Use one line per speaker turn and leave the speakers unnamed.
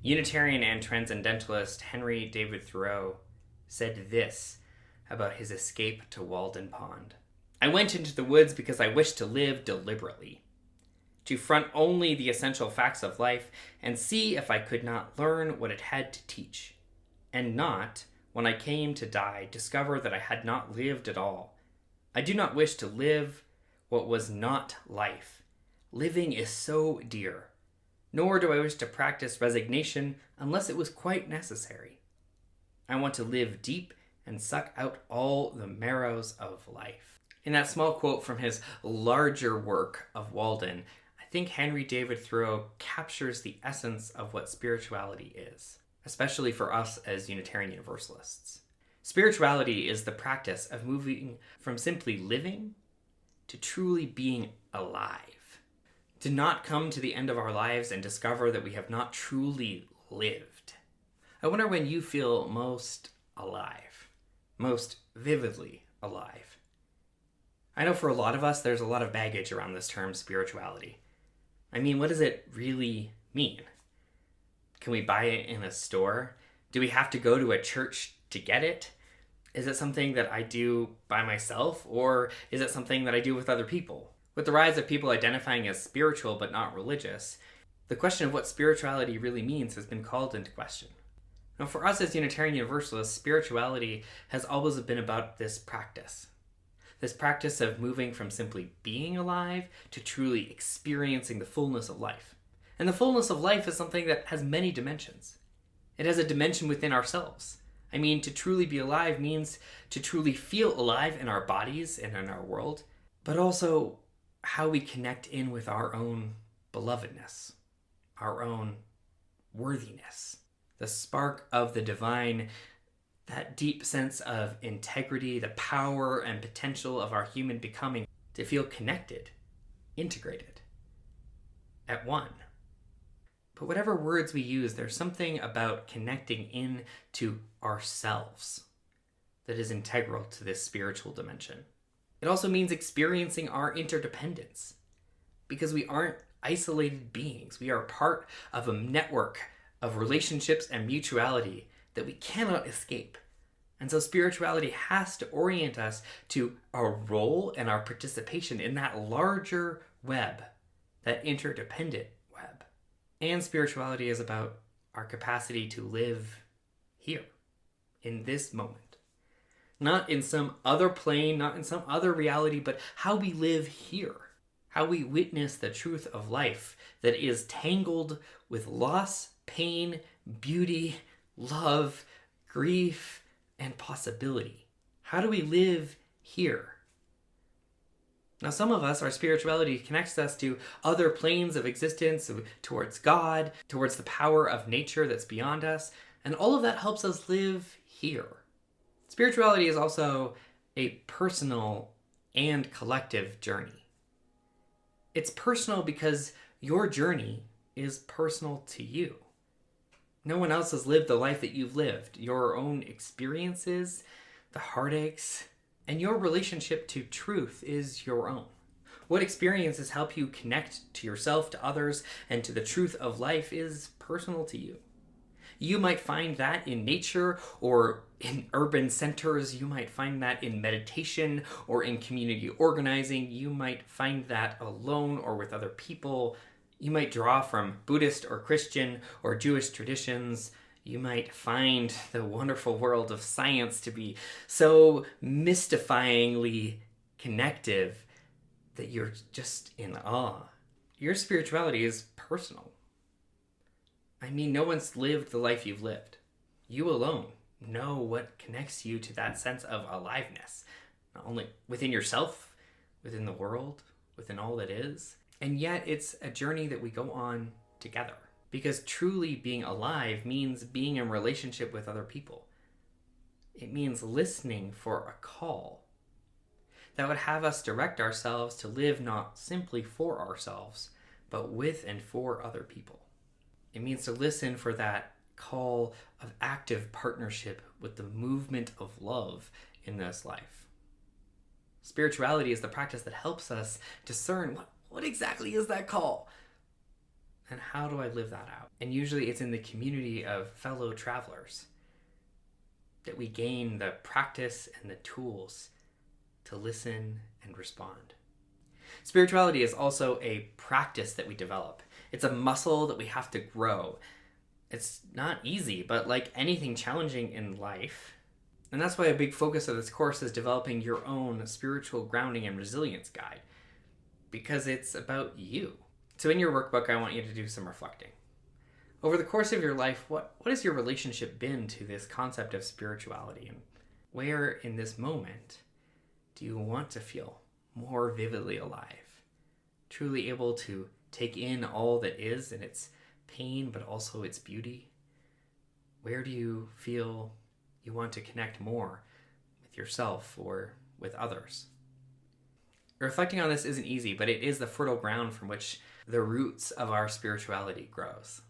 Unitarian and Transcendentalist Henry David Thoreau said this about his escape to Walden Pond. "I went into the woods because I wished to live deliberately, to front only the essential facts of life and see if I could not learn what it had to teach, and not, when I came to die, discover that I had not lived at all. I do not wish to live what was not life. Living is so dear. Nor do I wish to practice resignation unless it was quite necessary. I want to live deep and suck out all the marrows of life." In that small quote from his larger work of Walden, I think Henry David Thoreau captures the essence of what spirituality is, especially for us as Unitarian Universalists. Spirituality is the practice of moving from simply living to truly being alive. To not come to the end of our lives and discover that we have not truly lived. I wonder when you feel most alive, most vividly alive. I know for a lot of us, there's a lot of baggage around this term spirituality. I mean, what does it really mean? Can we buy it in a store? Do we have to go to a church to get it? Is it something that I do by myself, or is it something that I do with other people? With the rise of people identifying as spiritual but not religious, the question of what spirituality really means has been called into question. Now, for us as Unitarian Universalists, spirituality has always been about this practice of moving from simply being alive to truly experiencing the fullness of life. And the fullness of life is something that has many dimensions. It has a dimension within ourselves. I mean, to truly be alive means to truly feel alive in our bodies and in our world, but also how we connect in with our own belovedness, our own worthiness, the spark of the divine, that deep sense of integrity, the power and potential of our human becoming to feel connected, integrated, at one. But whatever words we use, there's something about connecting in to ourselves that is integral to this spiritual dimension. It also means experiencing our interdependence, because we aren't isolated beings. We are part of a network of relationships and mutuality that we cannot escape. And so spirituality has to orient us to our role and our participation in that larger web, that interdependent web. And spirituality is about our capacity to live here, in this moment. Not in some other plane, not in some other reality, but how we live here. How we witness the truth of life that is tangled with loss, pain, beauty, love, grief, and possibility. How do we live here? Now, some of us, our spirituality connects us to other planes of existence, towards God, towards the power of nature that's beyond us, and all of that helps us live here. Spirituality is also a personal and collective journey. It's personal because your journey is personal to you. No one else has lived the life that you've lived. Your own experiences, the heartaches, and your relationship to truth is your own. What experiences help you connect to yourself, to others, and to the truth of life is personal to you. You might find that in nature or in urban centers. You might find that in meditation or in community organizing. You might find that alone or with other people. You might draw from Buddhist or Christian or Jewish traditions. You might find the wonderful world of science to be so mystifyingly connective that you're just in awe. Your spirituality is personal. I mean, no one's lived the life you've lived. You alone know what connects you to that sense of aliveness, not only within yourself, within the world, within all that is. And yet it's a journey that we go on together, because truly being alive means being in relationship with other people. It means listening for a call that would have us direct ourselves to live not simply for ourselves, but with and for other people. It means to listen for that call of active partnership with the movement of love in this life. Spirituality is the practice that helps us discern what exactly is that call. And how do I live that out? And usually it's in the community of fellow travelers that we gain the practice and the tools to listen and respond. Spirituality is also a practice that we develop. It's a muscle that we have to grow. It's not easy, but like anything challenging in life, and that's why a big focus of this course is developing your own spiritual grounding and resilience guide, because it's about you. So in your workbook, I want you to do some reflecting. Over the course of your life, what has your relationship been to this concept of spirituality? And where in this moment do you want to feel more vividly alive, truly able to take in all that is and its pain, but also its beauty? Where do you feel you want to connect more with yourself or with others? Reflecting on this isn't easy, but it is the fertile ground from which the roots of our spirituality grows.